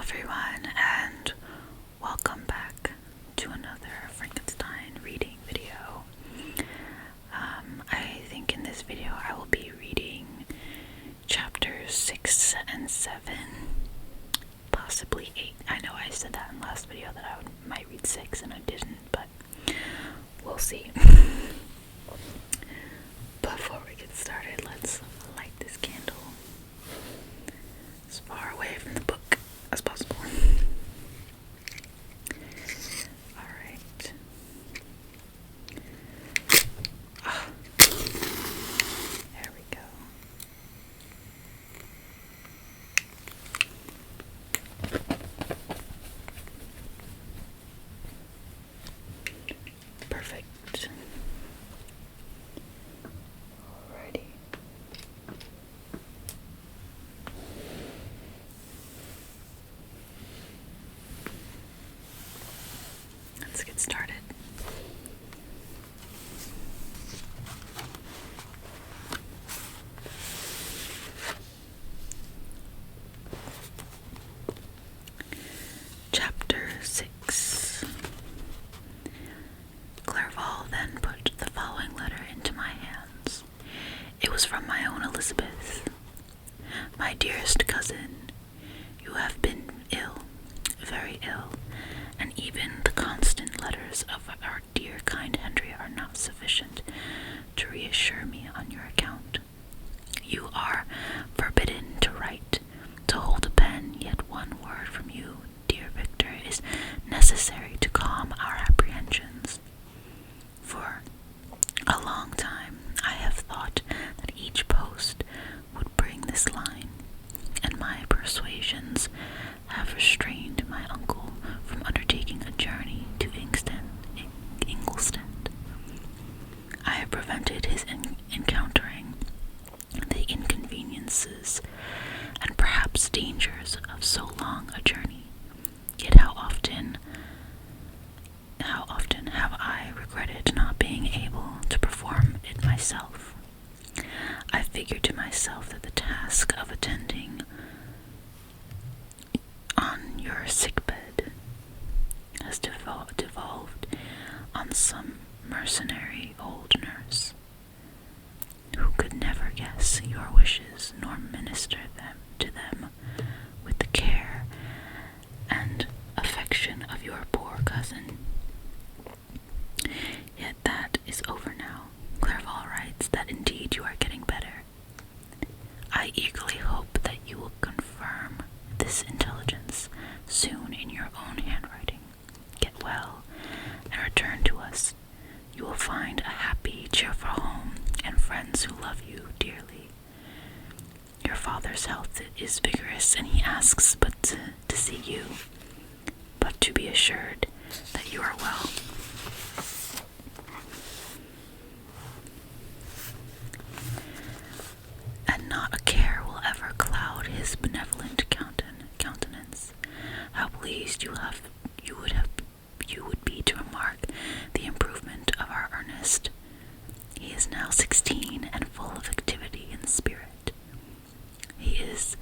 everyone, and welcome back to another Frankenstein reading video. I think in this video I will be reading chapters 6 and 7, possibly 8. I know I said that in the last video that I might read 6 and I didn't, but we'll see. Before we get started, let's light this candle as far away from the book as possible. Alright. There we go. Perfect. Alrighty. Let's get started. Chapter 6. Clerval then put the following letter into my hands. It was from my own Elizabeth. My dearest cousin, you have been ill, very ill, and even the constant letters of our dear kind Henry are not sufficient to reassure me on your account. You are forbidden to write, to hold a pen, yet one word from you, dear Victor, is necessary to calm our apprehensions. For a long time I have thought that each post would bring this line, and my persuasions have restrained my uncle from undertaking a journey to Ingolstadt. I have prevented his encountering the inconveniences and perhaps dangers of so long a journey. Yet how often have I regretted not being able to perform it myself. I figured to myself that the task of attending on your sickbed has devolved on some mercenary old nurse, who could never guess your wishes nor minister to them with the care and affection of your poor cousin. Yet that is over now. Clerval writes that indeed you are getting better. I eagerly hope that you will confirm this intelligence soon in your own handwriting. Get well and return to us. You will find a happy, cheerful home and friends who love you dearly. Your father's health is vigorous, and he asks but to see you, but to be assured that you are well. And not a care will ever cloud his benevolent countenance. How pleased you would be to remark the improvement of our Ernest. He is now 16 and full of activity and spirit. He is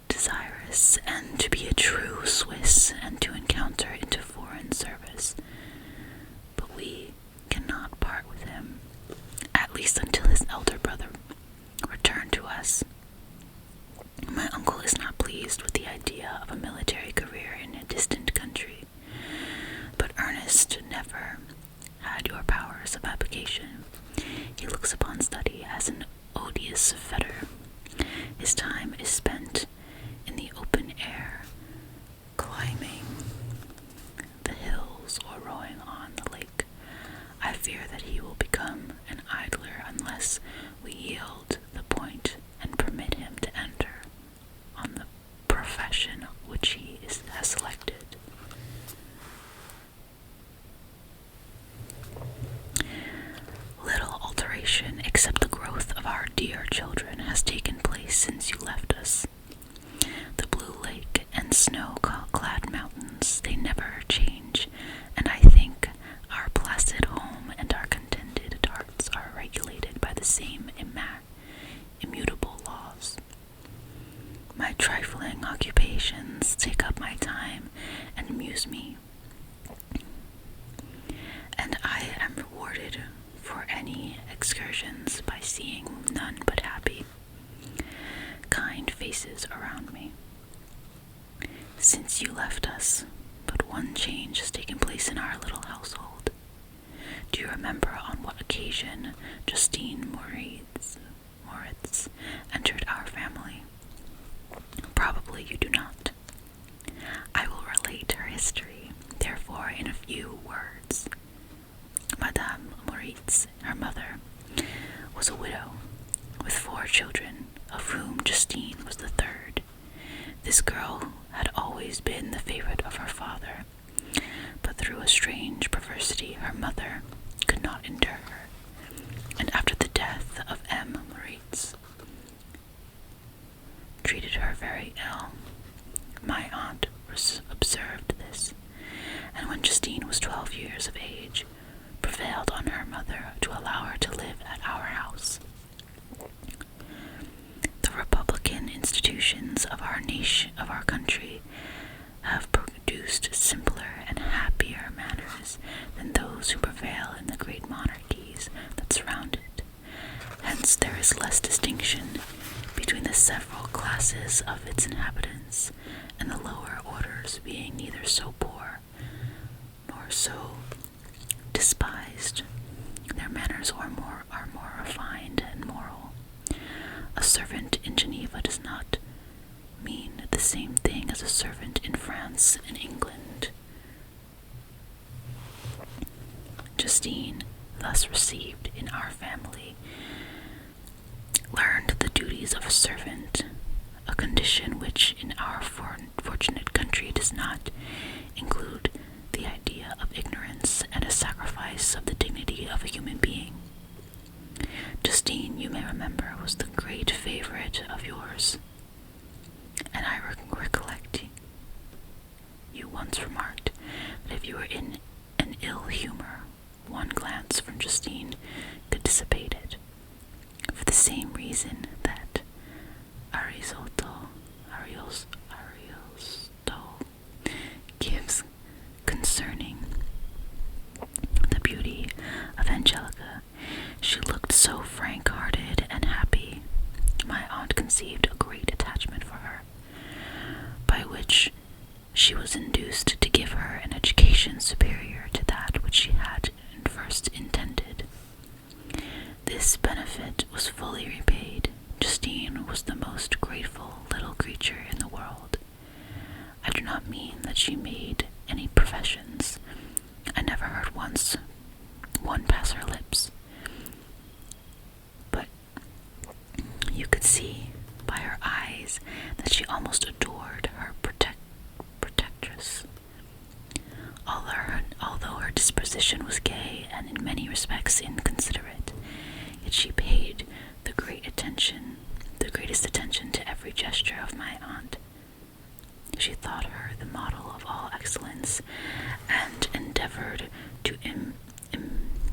desirous and to be a true Swiss and to encounter into foreign service. But we cannot part with him, at least until his elder brother return to us. My uncle is not pleased with the idea of a military career in a distant country, but Ernest never had your powers of application. He looks upon study as an odious fetter. His time is spent in the open air, climbing the hills or rowing on the lake. I fear that he will become an idler unless we yield the point and permit him to enter on the profession which he has selected. Little alteration, except the growth of our dear children, has taken place since you left us. The blue lake and snow-clad mountains, they never change, and I think our placid home and our contented hearts are regulated by the same immutable laws. My trifling occupations take up my time and amuse me, and I am rewarded for any excursions by seeing none but happy, kind faces around me. Since you left us, but one change has taken place in our little household. Do you remember on what occasion Justine Moritz entered our family? Probably you do not. I will relate her history, therefore, in a few words. Madame Moritz, her mother, was a widow with 4 children, of whom Justine was the third. This girl had always been the favorite of her father, but through a strange perversity her mother could not endure her, and after the death of M. Moritz, treated her very ill. My aunt observed this, and when Justine was 12 years of age, prevailed on her mother to allow her to live at our house. The republican institutions of our nation, of our country, have produced simpler and happier manners than those who prevail in the great monarchies that surround it. Hence there is less distinction between the several classes of its inhabitants, and the lower orders being neither so poor nor so despised. Their manners are more refined and moral. A servant in Geneva does not mean the same thing as a servant in France and England. Justine, thus received in our family, learned the duties of a servant, a condition which in our fortunate country does not include the idea of ignorance and a sacrifice of the dignity of a human being. Justine, you may remember, was the great favorite of yours, and I recollect you once remarked that if you were in an ill humor, one glance from Justine could dissipate it, for the same reason that Ariosto gives concerning the beauty of Angelica. She looked so frank-hearted and happy. My aunt conceived a great attachment for her, by which she was induced to give her an education superior to that which she had first intended. This benefit was fully repaid. Justine was the most grateful little creature in the world. I do not mean that she made any professions. I never heard one pass her lips. But you could see by her eyes that she almost adored her protectress. Although her disposition was gay and in many respects inconsiderate, yet she paid the greatest attention to every gesture of my aunt. She thought her the model of all excellence, and endeavored to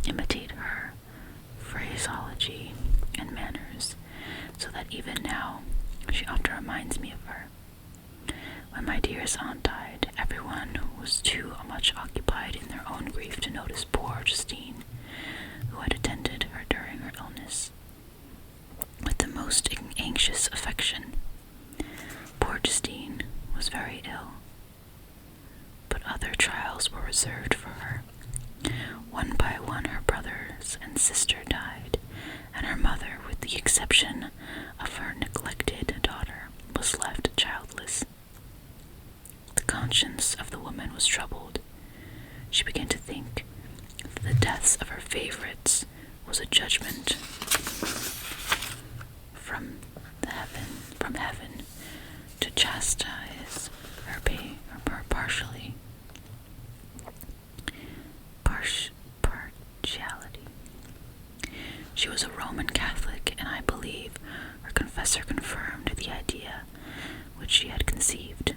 imitate her phraseology and manners, so that even now she often reminds me of her. When my dearest aunt died, everyone was too much occupied in their own grief to notice poor Justine, who had attended her during her illness with the most anxious affection. Poor Justine was very ill, but other trials were reserved for her. One by one her brothers and sister died, and her mother, with the exception of her neglected daughter, was left childless. The conscience of the woman was troubled. She began to think that the deaths of her favorites was a judgment from heaven to chastise her partiality. She was a Roman Catholic, and I believe her confessor confirmed the idea which she had conceived.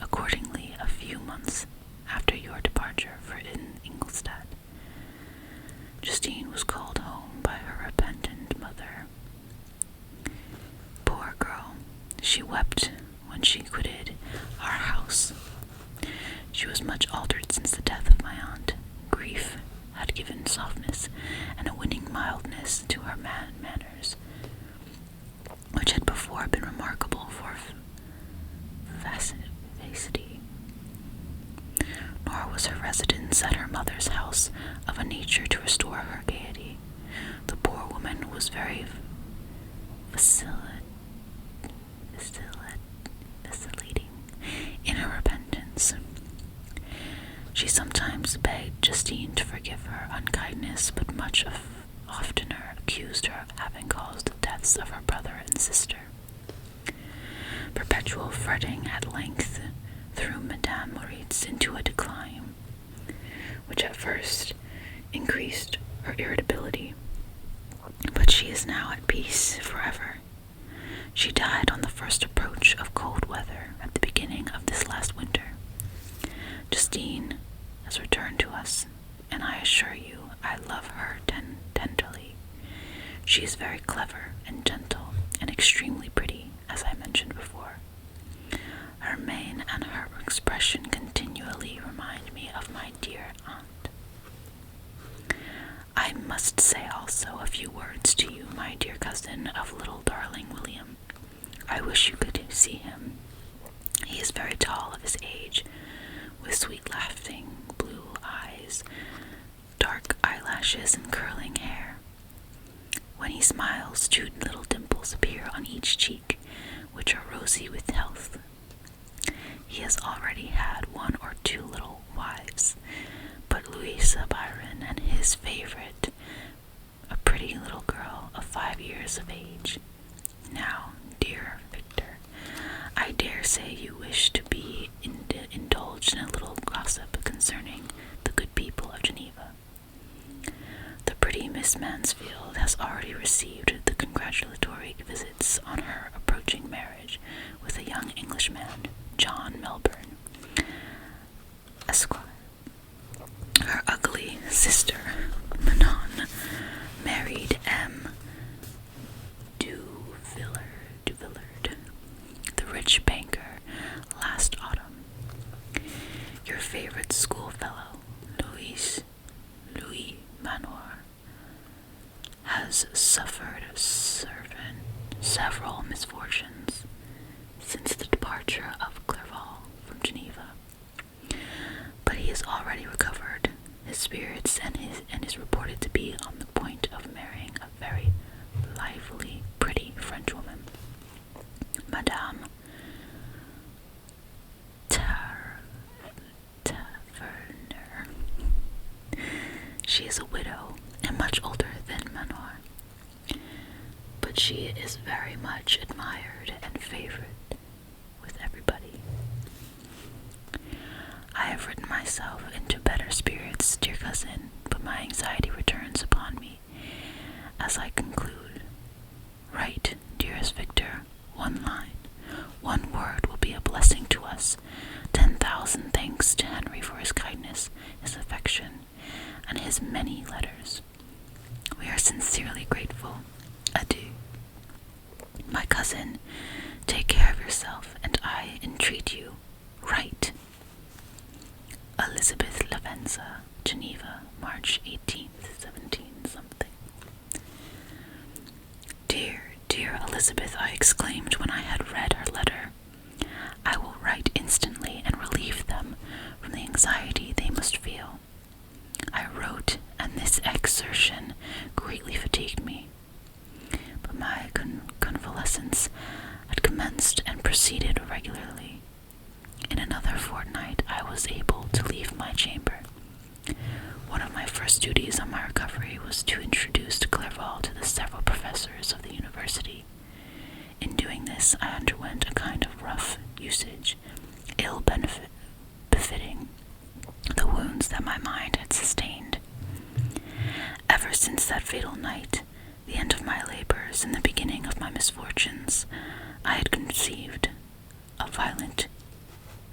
Accordingly, a few months after your departure in Ingolstadt, Justine was called home by her repentant mother. Poor girl, she she wept when she quitted our house. She was much altered since the death of my aunt. Grief had given softness and a winning mildness to her manners, which had before been remarkable for vivacity. Nor was her residence at her mother's house of a nature to restore her gaiety. The poor woman was very vacillating in her repentance. She sometimes begged Justine to forgive her unkindness, but much oftener accused her of having caused the deaths of her brother and sister. Perpetual fretting at length threw Madame Moritz into a decline, which at first increased her irritability, but she is now at peace forever. She died on the first approach of cold weather at the beginning of this last winter. Justine has returned to us, and I assure you I love her tenderly. She is very clever and gentle and extremely pretty, as I mentioned before. Her mien and her expression continually remind me of my dear aunt. I must say also a few words to you, my dear cousin, of little darling William. I wish you could see him. He is very tall of his age, with sweet laughing blue eyes, dark eyelashes, and curling hair. When he smiles, 2 little dimples appear on each cheek, which are rosy with health. He has already had 1 or 2 little wives, but Louisa Byron and his favorite, a pretty little girl of 5 years of age. Now, dear Victor, I dare say you wish to be indulged in a little gossip concerning the good people of Geneva. The pretty Miss Mansfield has already received the congratulatory visits on her approaching marriage with a young Englishman, John Melbourne, Esquire. Her ugly sister, Manon, married M. Duvillard, the rich banker, last autumn. Your favorite schoolfellow, Louis Manoir, has suffered several misfortunes since the departure of Clerval from Geneva, but he has already recovered his spirits and is reported to be on the point of marrying a very lively, pretty Frenchwoman, Madame Taverner. She is a widow and much older than Manoir, but she is very much admired and favored with everybody. I have written myself into better spirits, dear cousin, but my anxiety returns upon me as I conclude. Write, dearest Victor, 1 line. 1 word will be a blessing to us. 10,000 thanks to Henry for his kindness, his affection, and his many letters. We are sincerely grateful. Adieu. My cousin, take care of yourself, and I entreat you, write. Elizabeth Lavenza, Geneva, March 18th, 17-something. Dear Elizabeth, I exclaimed when I had read her letter. I will write instantly and relieve them from the anxiety they must feel. I wrote, and this exertion greatly fatigued me, but my convalescence had commenced and proceeded regularly. In another fortnight I was able to leave my chamber. One of my first duties on my recovery was to introduce Clerval to the several professors of the university. In doing this, I underwent a kind of rough usage, ill befitting the wounds that my mind had sustained. Ever since that fatal night, the end of my labors and the beginning of my misfortunes, I had conceived a violent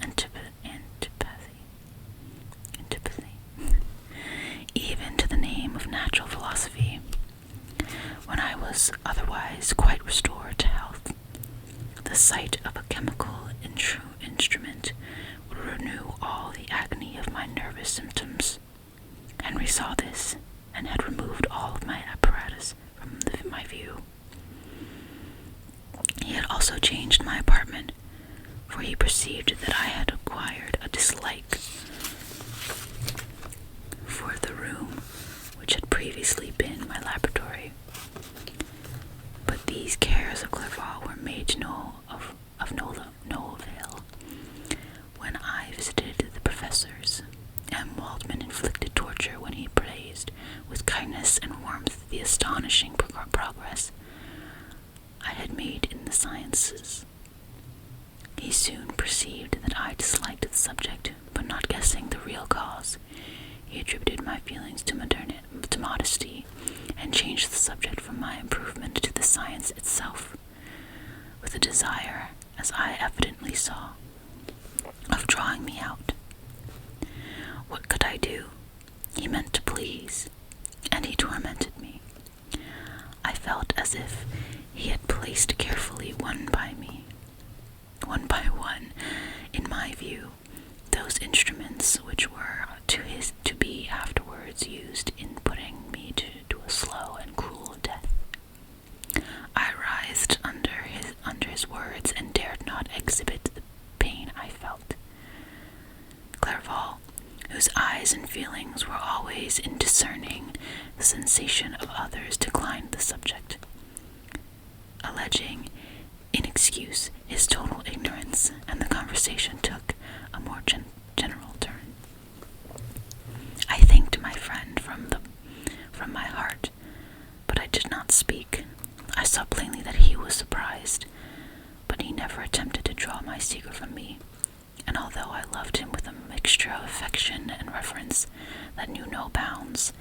antipathy, even to the name of natural philosophy. When I was otherwise quite restored to health, the sight Henry saw this and had removed all of my apparatus from my view. He had also changed my apartment, for he perceived that I had acquired a dislike for the room which had previously been my laboratory. But these cares of Clerval were made no avail. When I visited the professors, M. Waldman inflicted torture when he praised with kindness and warmth the astonishing progress I had made in the sciences. He soon perceived that I disliked the subject, but not guessing the real cause, he attributed my feelings to modesty, and changed the subject from my improvement to the science itself, with a desire, as I evidently saw, of drawing me out. What could I do? He meant to please, and he tormented me. I felt as if he had placed carefully one by one, in my view, those instruments which were to be afterwards used in putting me to a slow and cruel death. I writhed under his words and dared not exhibit the pain I felt. Clerval, whose eyes and feelings were always in discerning the sensation of others, declined the subject, alleging in excuse his total ignorance, and the conversation took a more general turn. I thanked my friend from my heart, but I did not speak. I saw plainly that he was surprised, but he never attempted to draw my secret from me, and although I loved him with a mixture of affection and reverence that knew no bounds,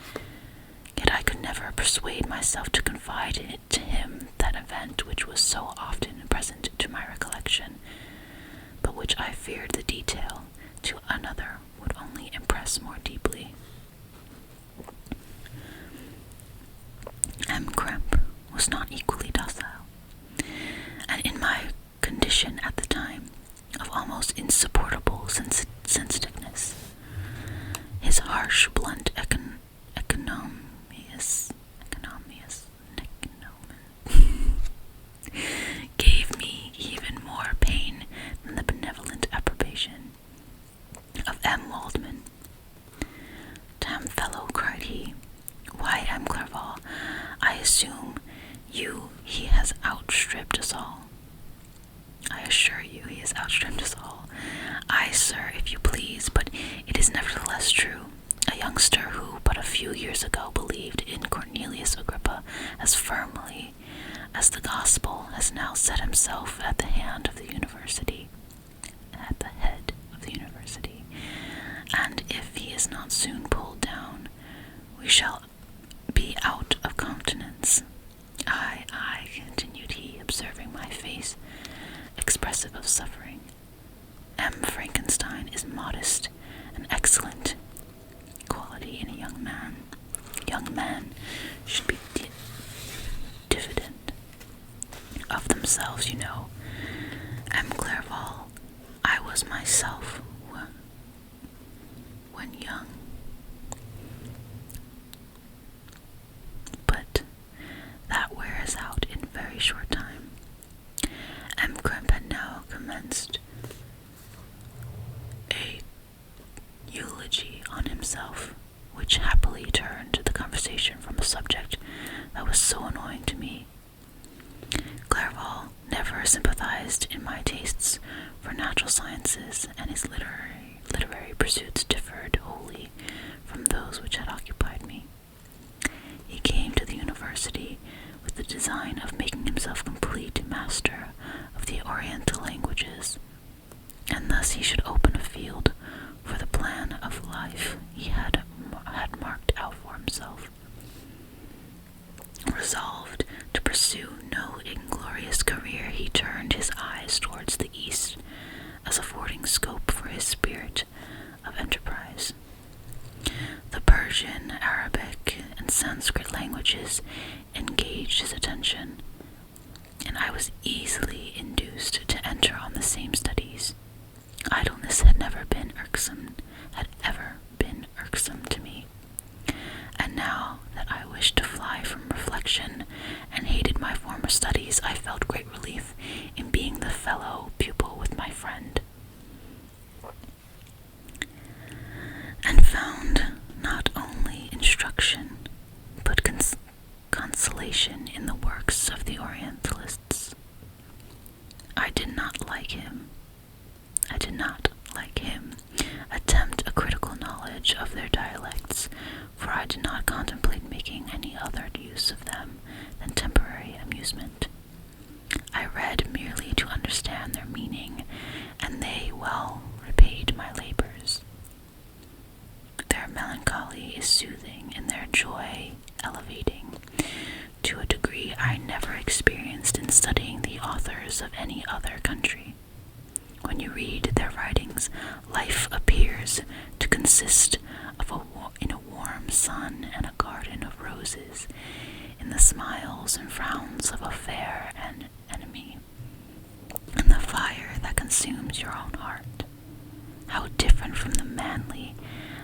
yet I could never persuade myself to confide to him that event which was so often present to my recollection, but which I feared the detail to another would only impress more deeply. M. Kremp was not equally docile, and in my condition at the time of almost insupportable sensitiveness, his harsh, blunt gave me even more pain than the benevolent approbation of M. Waldman. Damn fellow, cried he, why, M. Clerval, I assume he has outstripped us all. I assure you he has outstripped us all. Aye, sir, if you please, but it is nevertheless true. A youngster who but a few years ago believed in Cornelius Agrippa as firmly as the gospel has now set himself at the head of the university. And if he is not soon pulled down, we shall be out of countenance. Aye, continued he, observing my face, expressive of suffering. M. Frankenstein is modest, an excellent quality in a young man. Young men should be diffident of themselves, you know. M. Clerval, I was myself when young, but that wears out in very short time. M. Kremp had now commenced a eulogy on himself, which happily turned the conversation from a subject that was so annoying to me. Clerval never sympathized in my tastes for natural sciences, and his literary pursuits differed wholly from those which had occupied me. He came to the university with the design of making himself complete master of the Oriental languages, and thus he should open a field for the plan of life he had marked out for himself. Resolved to pursue no inglorious career, he turned his eyes towards the east as affording scope for his spirit of enterprise. The Persian, Arabic, and Sanskrit languages engaged his attention, and I was easily induced to enter on the same studies. Idleness had ever been irksome to me, my friend, and found not only instruction, but consolation in the works of the Orientalists. I did not like him attempt a critical knowledge of their dialects, for I did not contemplate making any other use of them than temporary amusement. I read merely to understand their meaning, and they well repaid my labors. Their melancholy is soothing, and their joy elevating, to a degree I never experienced in studying the authors of any other country. When you read their writings, life appears to consist in a warm sun and a garden of roses, in the smiles and frowns of a fair enemy, and the fire that consumes your own heart. How different from the manly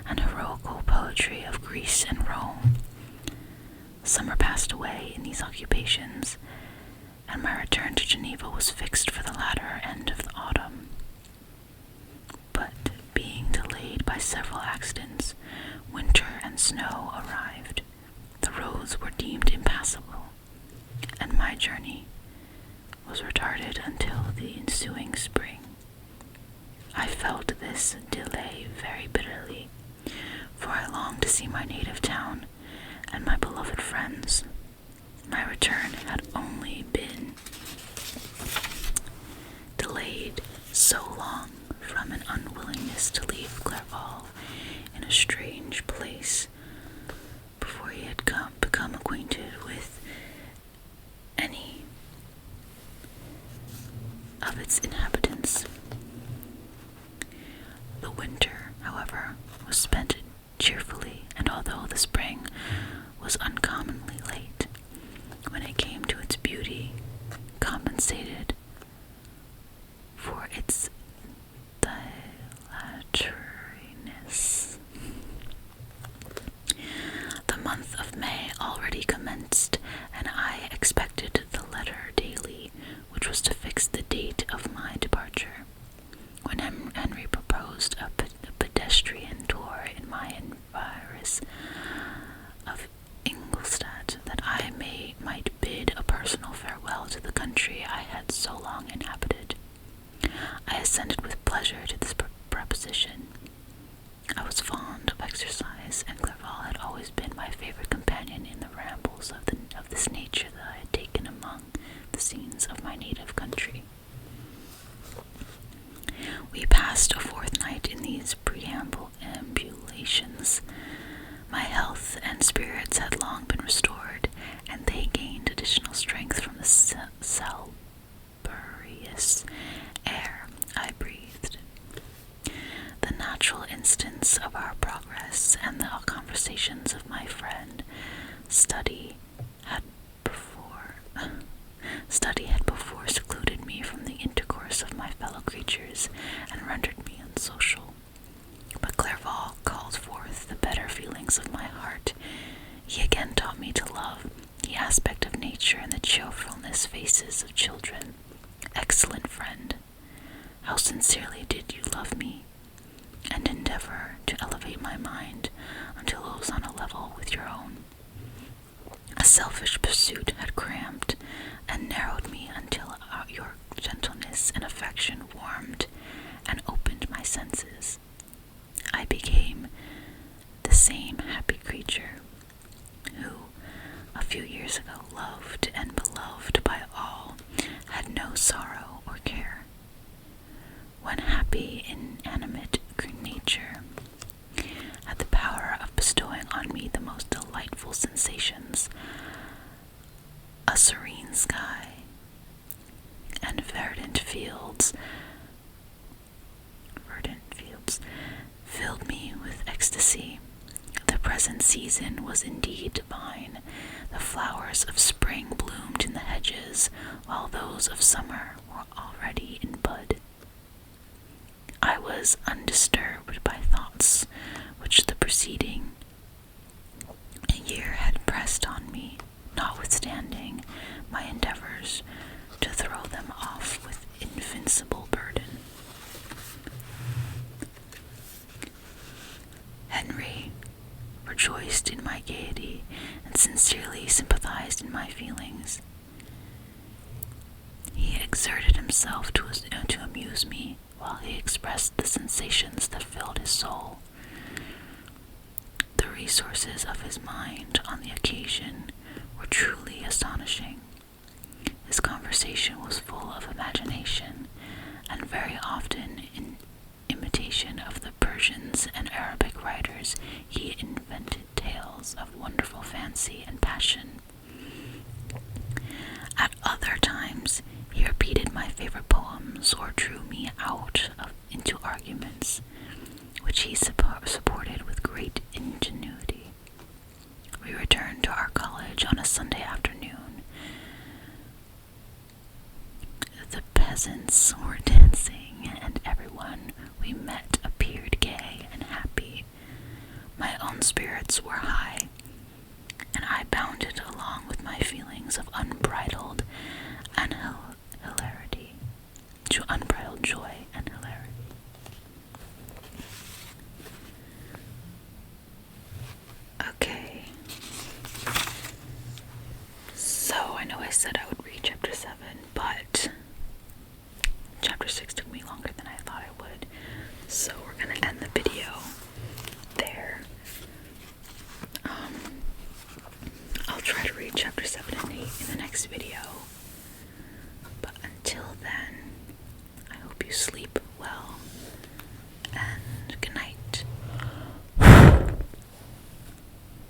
and heroical poetry of Greece and Rome. Summer passed away in these occupations, and my return to Geneva was fixed for the latter end of the autumn. But being delayed by several accidents, winter and snow arrived. The roads were deemed impassable, and my journey was retarded until the ensuing spring. I felt this delay very bitterly, for I longed to see my native town and my beloved friends. My return had only been delayed so long from an unwillingness to leave Clerval in a strange place before he had become acquainted with any of its inhabitants. The winter, however, was spent cheerfully, and although the spring was uncommonly late, when it came to its beauty, compensated for its dilatoriness. The month of May already commenced, and I expected the letter daily, which was to fix the date of my departure. When Henry proposed a pedestrian tour in my environs of Ingolstadt, that I might bid a personal farewell to the country I had so long inhabited, I assented with pleasure to this proposition. I was fond of exercise, and Clerval had always been my favorite companion in the rambles of this nature that I had taken among the scenes of my native country. We passed a fortnight in these ambulations. My health and spirits had long been restored, and they gained additional strength from the salubrious air I breathed. The natural instance of our progress and the conversations of my friend, study had before secluded me from the intercourse of my fellow creatures and rendered me unsocial. But Clerval called forth the better feelings of my heart. He again taught me to love the aspect of nature and the cheerfulness faces of children. Excellent friend, how sincerely did you love me, and endeavor to elevate my mind until it was on a level with your own. A selfish pursuit had cramped and narrowed me until your gentleness and affection warmed and opened my senses. I became the same happy creature who, a few years ago, loved and beloved by all, had no sorrow or care. When happy, inanimate nature had the power of bestowing on me the most delightful sensations, a serene sky and verdant fields filled me with ecstasy. The present season was indeed divine. The flowers of spring bloomed in the hedges, while those of summer were already in bud. I was undisturbed by thoughts which the preceding year had pressed on me, notwithstanding my endeavors to throw them off with invincible burden. gaiety and sincerely sympathized in my feelings. He exerted himself to amuse me while he expressed the sensations that filled his soul. The resources of his mind on the occasion were truly astonishing. His conversation was full of imagination, and very often in imitation of the Persians and Arabic writers, he invented tales of wonderful fancy and passion. At other times, he repeated my favorite poems or drew me out into arguments which he supposed